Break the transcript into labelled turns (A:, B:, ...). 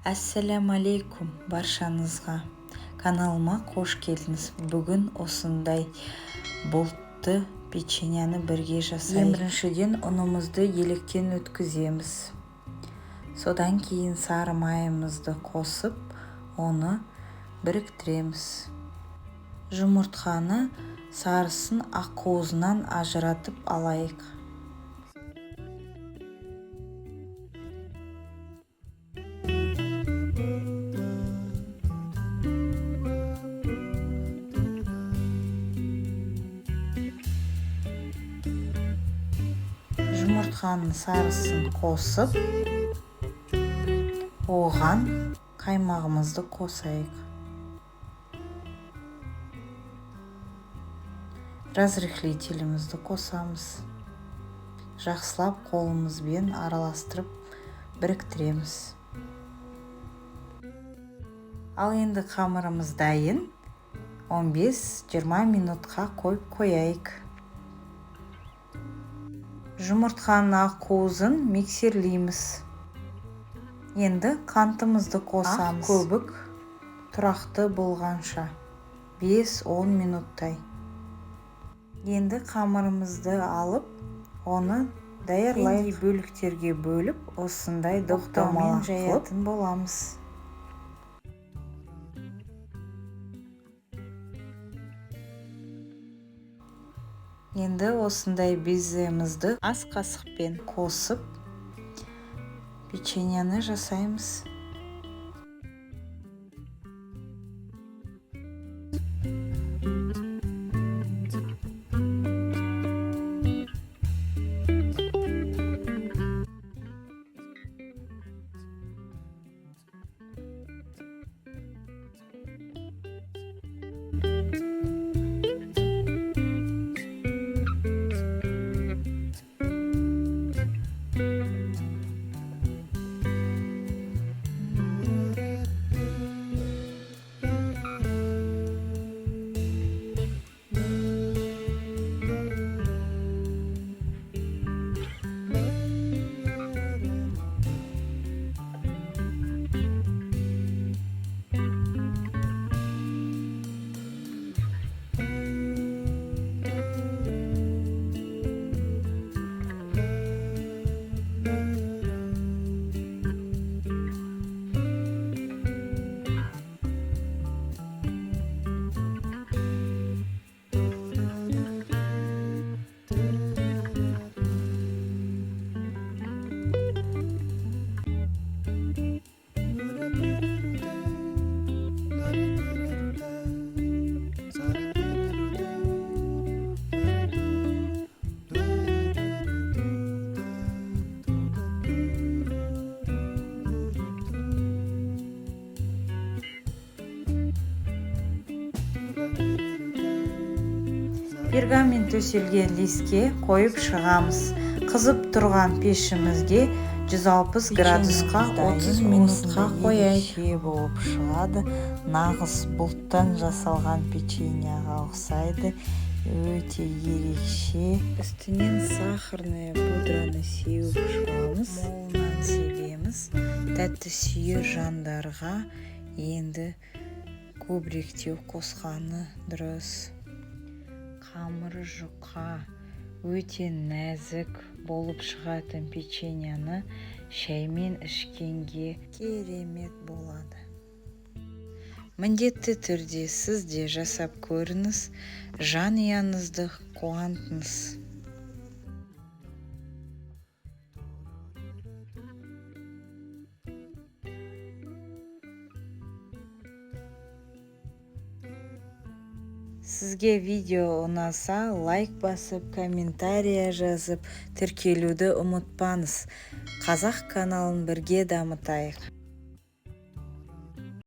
A: Assalamu alaikum баршаңызға. Каналыма қош келдіңіз. Бүгін осындай болтты печеньені бірге жасаймыз. Біріншіден ұнымызды електен өткіземіз. Содан кейін сары майымызды қосып, оны біріктіреміз. Жұмыртқаны сарысын ақуызынан ажыратып алайық. Жұмыртқаның сарысын қосып, оған қаймағымызды қосайық. Разрыхлителімізді қосамыз. Жақсылап қолымызбен араластырып біріктіреміз. Ал енді қамырымыз дайын. 15-20 минутқа қойып қояйық. Жұмыртқаның ақуызын миксерлейміз. Енді қантымызды қосамыз. Көбік тұрақты болғанша 5-10 минуттай. Енді қамырымызды алып, оны даярлайық. Бөліктерге бөліп, осындай доқтаумен жаятын боламыз. Енді осындай беземізді ас қасықпен қосып, печеньені жасаймыз. Пергамент төселген листке қойып шығамыз. Қызып тұрған пешімізге 160 градусқа 30 минутқа қояйық. Болып шығады. Нағыз бұлттан жасалған печеньеға ұқсайды. Өте ерекше. Үстінен сахарная пудраны сеуіп шығамыз. Молынан себеміз. Тәтті сүйер жандарға енді көбіректеу қосқаны дұрыс. Қамыры жұқа, өте нәзік болып шығатын печеньені шаймен ішкенге керемет болады. Міндетті түрде сіз де жасап көріңіз, жанұяңызды қуантыңыз. Сізге видео ұнаса, лайк басып, комментария жазып, тіркелуді ұмытпаңыз. Қазақ каналын бірге дамытайық.